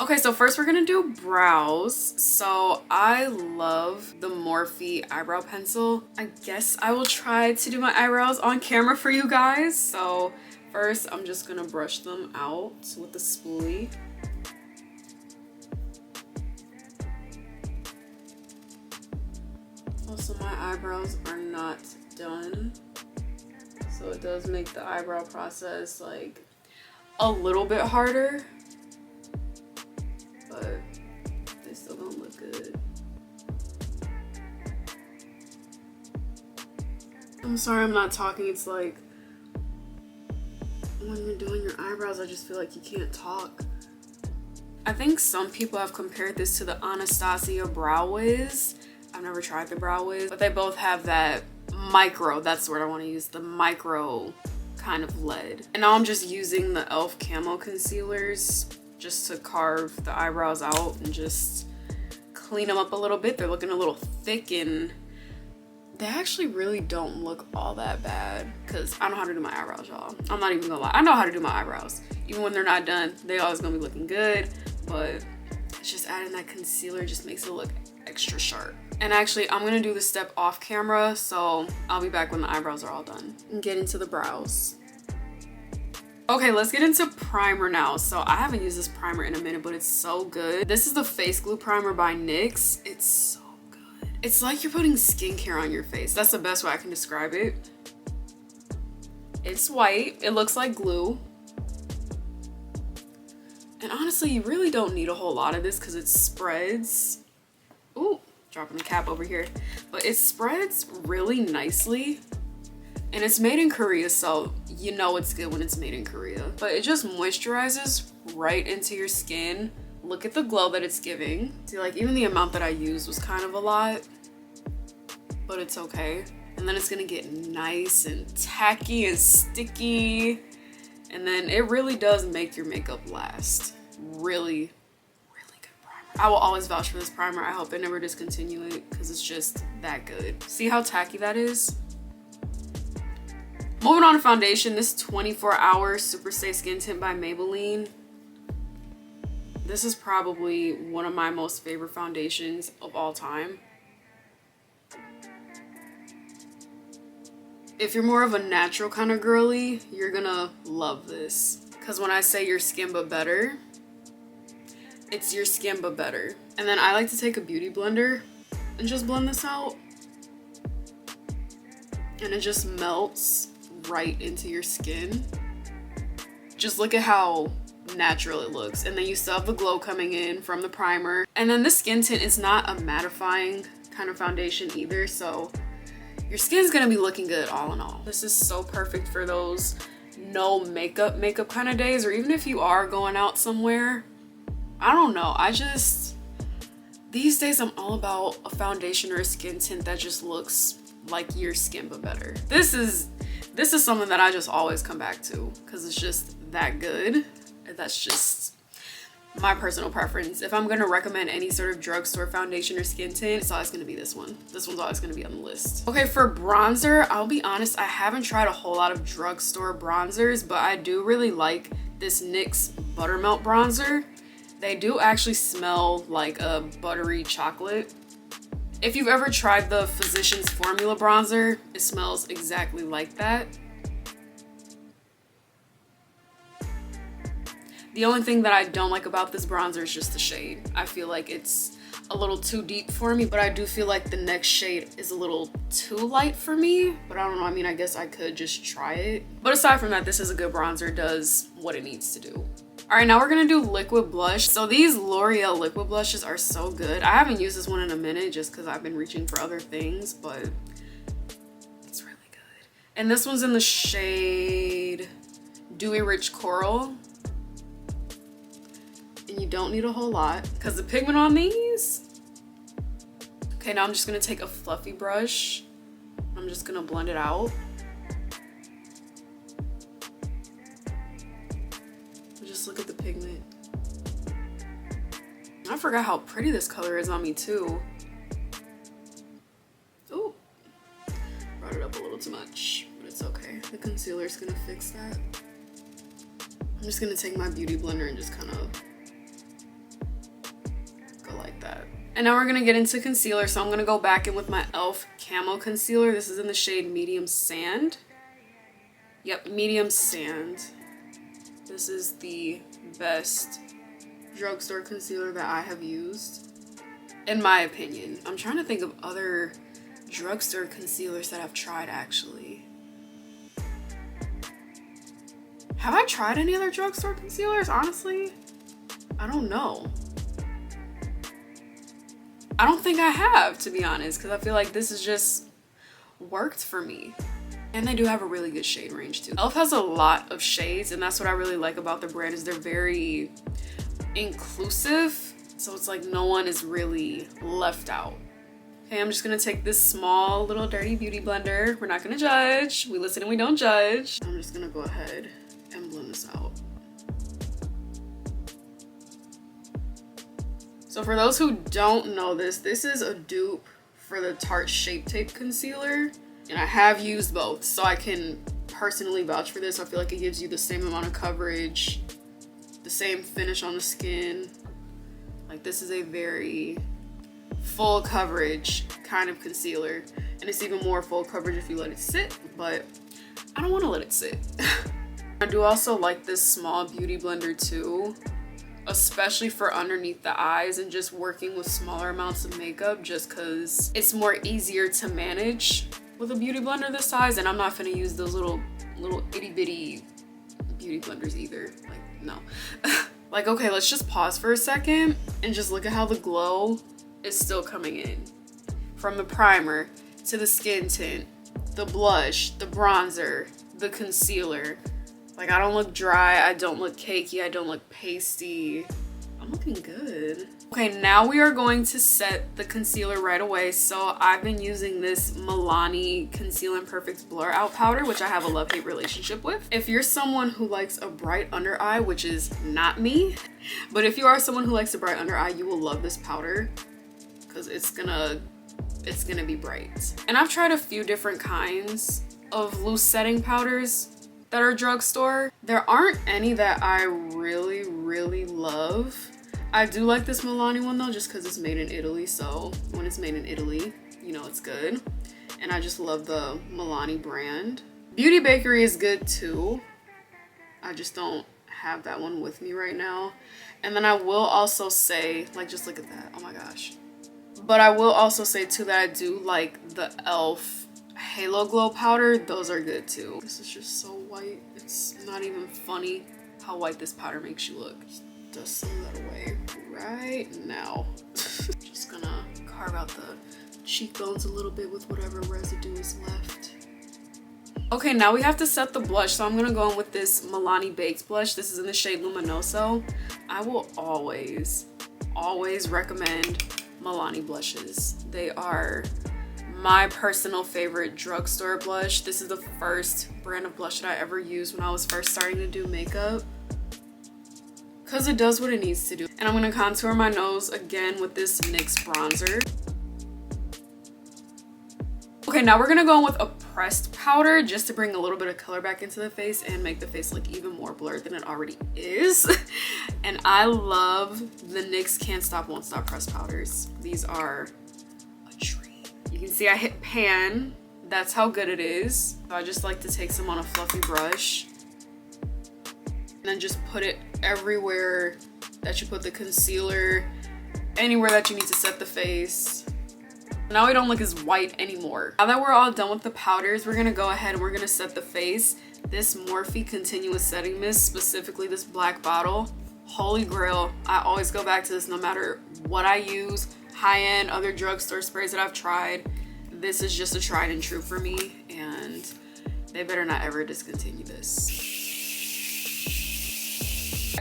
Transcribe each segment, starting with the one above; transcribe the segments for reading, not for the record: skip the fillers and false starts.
Okay, so first we're gonna do brows. So I love the Morphe eyebrow pencil. I guess I will try to do my eyebrows on camera for you guys. So first I'm just gonna brush them out with the spoolie. Also, my eyebrows are not done. So it does make the eyebrow process like a little bit harder. But they still don't look good. I'm sorry I'm not talking. It's like when you're doing your eyebrows, I just feel like you can't talk. I think some people have compared this to the Anastasia Brow Wiz. I've never tried the Brow Wiz, but they both have that micro, that's the word I want to use, the micro kind of lead. And now I'm just using the e.l.f. camo concealers just to carve the eyebrows out and just clean them up a little bit. They're looking a little thick and they actually really don't look all that bad because I know how to do my eyebrows, y'all. I'm not even gonna lie. I know how to do my eyebrows. Even when they're not done, they always gonna be looking good, but it's just adding that concealer just makes it look extra sharp. And actually, I'm gonna do this step off camera, so I'll be back when the eyebrows are all done and get into the brows. Okay, let's get into primer now. So I haven't used this primer in a minute, but it's so good. This is the Face Glue Primer by NYX. It's so good. It's like you're putting skincare on your face. That's the best way I can describe it. It's white. It looks like glue. And honestly, you really don't need a whole lot of this because it spreads. Ooh, dropping the cap over here. But it spreads really nicely. And it's made in Korea, so you know it's good when it's made in Korea. But it just moisturizes right into your skin. Look at the glow that it's giving. See, like even the amount that I used was kind of a lot, but it's okay. And then it's gonna get nice and tacky and sticky. And then it really does make your makeup last. Really, really good primer. I will always vouch for this primer. I hope they never discontinue it because it's just that good. See how tacky that is? Moving on to foundation, this 24-hour Super Stay Skin Tint by Maybelline. This is probably one of my most favorite foundations of all time. If you're more of a natural kind of girly, you're gonna love this. Because when I say your skin but better, it's your skin but better. And then I like to take a beauty blender and just blend this out. And it just melts right into your skin. Just look at how natural it looks. And then you still have the glow coming in from the primer. And then this skin tint is not a mattifying kind of foundation either, so your skin's gonna be looking good all in all. This is so perfect for those no makeup kind of days, or even if you are going out somewhere. I don't know, these days I'm all about a foundation or a skin tint that just looks like your skin but better. This is something that I just always come back to because it's just that good. That's just my personal preference. If I'm gonna recommend any sort of drugstore foundation or skin tint, it's always gonna be this one. This one's always gonna be on the list. Okay, for bronzer, I'll be honest, I haven't tried a whole lot of drugstore bronzers, but I do really like this NYX Buttermelt bronzer. They do actually smell like a buttery chocolate. If you've ever tried the Physicians Formula bronzer, it smells exactly like that. The only thing that I don't like about this bronzer is just the shade. I feel like it's a little too deep for me, but I do feel like the next shade is a little too light for me. But I don't know, I mean, I guess I could just try it. But aside from that, this is a good bronzer. It does what it needs to do. All right, now we're gonna do liquid blush. So these L'Oreal liquid blushes are so good. I haven't used this one in a minute just because I've been reaching for other things, but it's really good. And this one's in the shade Dewy Rich Coral. And you don't need a whole lot because the pigment on these. Okay, now I'm just gonna take a fluffy brush. I'm just gonna blend it out. Just look at the pigment. I forgot how pretty this color is on me too. Ooh, brought it up a little too much, but it's okay. The concealer's gonna fix that. I'm just gonna take my beauty blender and just kind of And now we're gonna get into concealer. So I'm gonna go back in with my e.l.f. Camo Concealer. This is in the shade Medium Sand. Yep, Medium Sand. This is the best drugstore concealer that I have used, in my opinion. I'm trying to think of other drugstore concealers that I've tried actually. Have I tried any other drugstore concealers? Honestly, I don't know. I don't think I have, to be honest, because I feel like this has just worked for me. And they do have a really good shade range too. e.l.f. has a lot of shades, and that's what I really like about the brand, is they're very inclusive. So it's like no one is really left out. Okay, I'm just gonna take this small little dirty beauty blender. We're not gonna judge. We listen and we don't judge. I'm just gonna go ahead and blend this out. So for those who don't know this is a dupe for the Tarte Shape Tape Concealer. And I have used both, so I can personally vouch for this. I feel like it gives you the same amount of coverage, the same finish on the skin. Like, this is a very full coverage kind of concealer. And it's even more full coverage if you let it sit, but I don't want to let it sit. I do also like this small beauty blender too, especially for underneath the eyes and just working with smaller amounts of makeup, just because it's more easier to manage with a beauty blender this size. And I'm not gonna use those little itty bitty beauty blenders either. Like, no. Like, okay, let's just pause for a second and just look at how the glow is still coming in. From the primer to the skin tint, the blush, the bronzer, the concealer. Like, I don't look dry, I don't look cakey, I don't look pasty. I'm looking good. Okay, now we are going to set the concealer right away. So I've been using this Milani Conceal and Perfect Blur Out Powder, which I have a love-hate relationship with. If you're someone who likes a bright under eye, which is not me, but if you are someone who likes a bright under eye, you will love this powder because it's gonna be bright. And I've tried a few different kinds of loose setting powders that are drugstore. There aren't any that I really love. I do like this Milani one though, just because it's made in Italy. So when it's made in Italy, you know it's good. And I just love the Milani brand. Beauty Bakery is good too. I just don't have that one with me right now. And then I will also say, like, just look at that. Oh my gosh. But I will also say too that I do like the e.l.f. Halo Glow powder. Those are good too. This is just so white. It's not even funny how white this powder makes you look. Just dust some of that away right now. Just gonna carve out the cheekbones a little bit with whatever residue is left. Okay, now we have to set the blush. So I'm gonna go in with this Milani Baked blush. This is in the shade Luminoso. I will always recommend Milani blushes. They are my personal favorite drugstore blush. This is the first brand of blush that I ever used when I was first starting to do makeup, because it does what it needs to do. And I'm gonna contour my nose again with this NYX bronzer. Okay, now we're gonna go in with a pressed powder just to bring a little bit of color back into the face and make the face look even more blurred than it already is. And I love the NYX Can't Stop Won't Stop pressed powders. These are a dream. You can see I hit pan. That's how good it is. So I just like to take some on a fluffy brush and then just put it everywhere that you put the concealer, anywhere that you need to set the face. Now we don't look as white anymore. Now that we're all done with the powders, we're gonna go ahead and we're gonna set the face. This Morphe Continuous Setting Mist, specifically this black bottle, holy grail. I always go back to this no matter what I use. High-end, other drugstore sprays that I've tried. This is just a tried and true for me, and they better not ever discontinue this.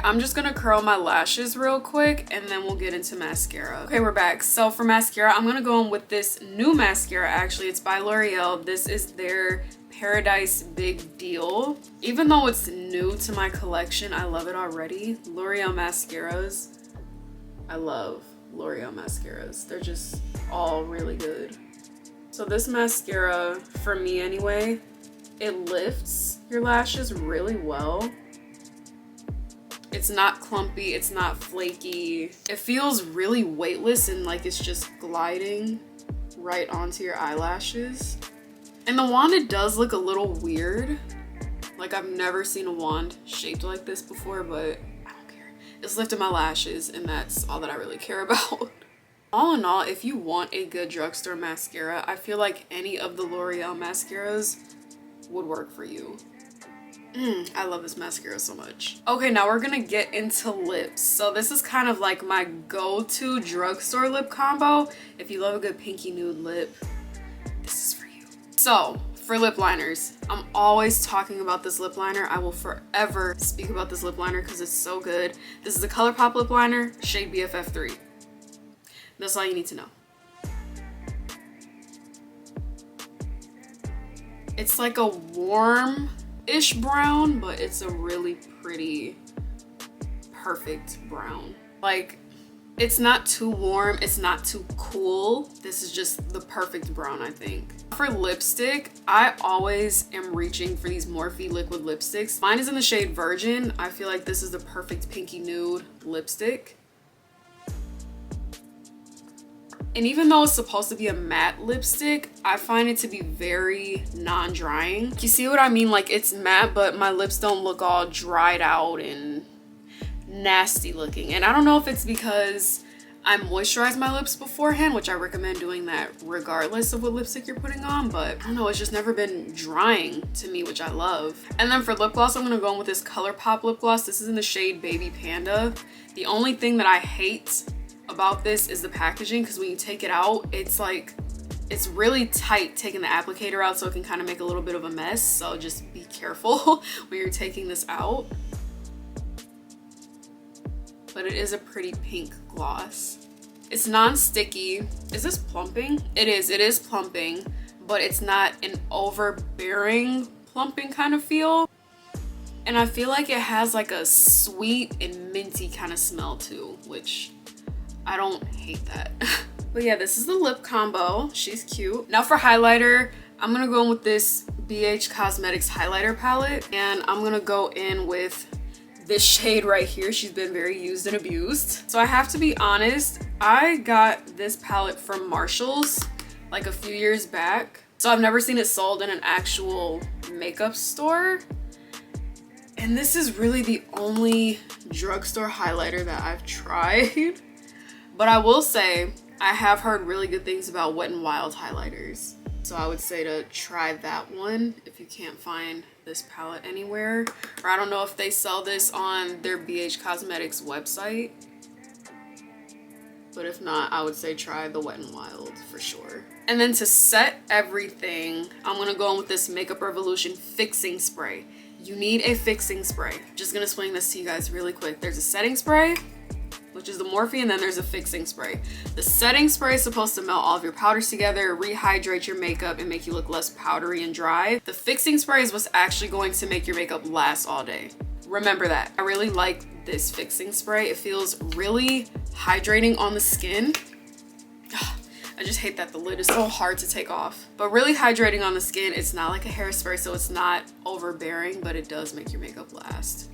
I'm just gonna curl my lashes real quick and then we'll get into mascara. Okay, we're back. So for mascara, I'm gonna go in with this new mascara. Actually, it's by L'Oreal. This is their Paradise Big Deal. Even though it's new to my collection, I love it already. L'Oreal mascaras, I love L'Oreal mascaras. They're just all really good. So this mascara, for me anyway, it lifts your lashes really well. It's not clumpy, it's not flaky. It feels really weightless and like it's just gliding right onto your eyelashes. And the wand, it does look a little weird. Like I've never seen a wand shaped like this before, but I don't care. It's lifting my lashes and that's all that I really care about. All in all, if you want a good drugstore mascara, I feel like any of the L'Oreal mascaras would work for you. I love this mascara so much. Okay, now we're gonna get into lips. So this is kind of like my go-to drugstore lip combo. If you love a good pinky nude lip, this is for you. So for lip liners, I'm always talking about this lip liner. I will forever speak about this lip liner because it's so good. This is the ColourPop lip liner, shade BFF3. That's all you need to know. It's like a warm-ish brown, but it's a really pretty, perfect brown. Like, it's not too warm, it's not too cool. This is just the perfect brown, I think. For lipstick, I always am reaching for these Morphe liquid lipsticks. Mine is in the shade Virgin. I feel like this is the perfect pinky nude lipstick. And even though it's supposed to be a matte lipstick, I find it to be very non-drying. You see what I mean? Like it's matte, but my lips don't look all dried out and nasty looking. And I don't know if it's because I moisturize my lips beforehand, which I recommend doing that regardless of what lipstick you're putting on, but I don't know, it's just never been drying to me, which I love. And then for lip gloss, I'm gonna go in with this ColourPop lip gloss. This is in the shade Baby Panda. The only thing that I hate about this is the packaging, because when you take it out, it's like, it's really tight taking the applicator out, so it can kind of make a little bit of a mess. So just be careful when you're taking this out. But it is a pretty pink gloss. It's non-sticky. Is this plumping? It is plumping, but it's not an overbearing plumping kind of feel. And I feel like it has like a sweet and minty kind of smell too, which I don't hate that. But yeah, this is the lip combo. She's cute. Now for highlighter, I'm gonna go in with this BH Cosmetics highlighter palette, and I'm gonna go in with this shade right here. She's been very used and abused. So I have to be honest, I got this palette from Marshall's like a few years back. So I've never seen it sold in an actual makeup store. And this is really the only drugstore highlighter that I've tried. But I will say, I have heard really good things about Wet n Wild highlighters. So I would say to try that one if you can't find this palette anywhere. Or I don't know if they sell this on their BH Cosmetics website. But if not, I would say try the Wet n Wild for sure. And then to set everything, I'm gonna go in with this Makeup Revolution fixing spray. You need a fixing spray. Just gonna swing this to you guys really quick. There's a setting spray, which is the Morphe, and then there's a fixing spray. The setting spray is supposed to melt all of your powders together, rehydrate your makeup, and make you look less powdery and dry. The fixing spray is what's actually going to make your makeup last all day. Remember that. I really like this fixing spray. It feels really hydrating on the skin. I just hate that the lid is so hard to take off. But really hydrating on the skin. It's not like a hairspray, so it's not overbearing, but it does make your makeup last.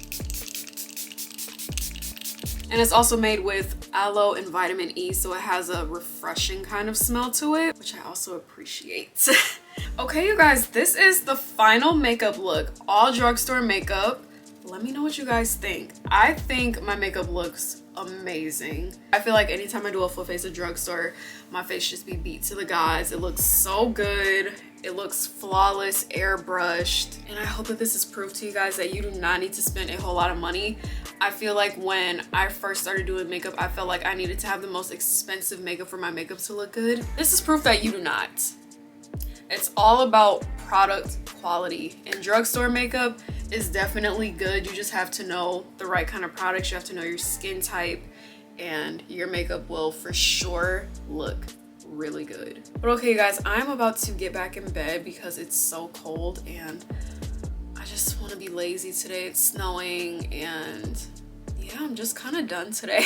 And it's also made with aloe and vitamin E, so it has a refreshing kind of smell to it, which I also appreciate. Okay, you guys, this is the final makeup look. All drugstore makeup. Let me know what you guys think. I think my makeup looks amazing. I feel like anytime I do a full face of drugstore, my face just be beat to the gods. It looks so good. It looks flawless, airbrushed. And I hope that this is proof to you guys that you do not need to spend a whole lot of money. I feel like when I first started doing makeup, I felt like I needed to have the most expensive makeup for my makeup to look good. This is proof that you do not. It's all about product quality. And drugstore makeup is definitely good. You just have to know the right kind of products. You have to know your skin type, and your makeup will for sure look really good. But okay, you guys, I'm about to get back in bed because it's so cold and I just want to be lazy today. It's snowing and yeah, I'm just kind of done today.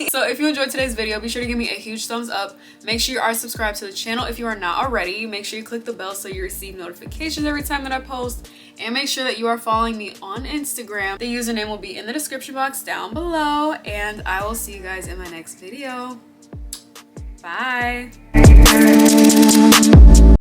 So if you enjoyed today's video, be sure to give me a huge thumbs up. Make sure you are subscribed to the channel if you are not already. Make sure you click the bell so you receive notifications every time that I post. And make sure that you are following me on Instagram. The username will be in the description box down below. And I will see you guys in my next video. Bye.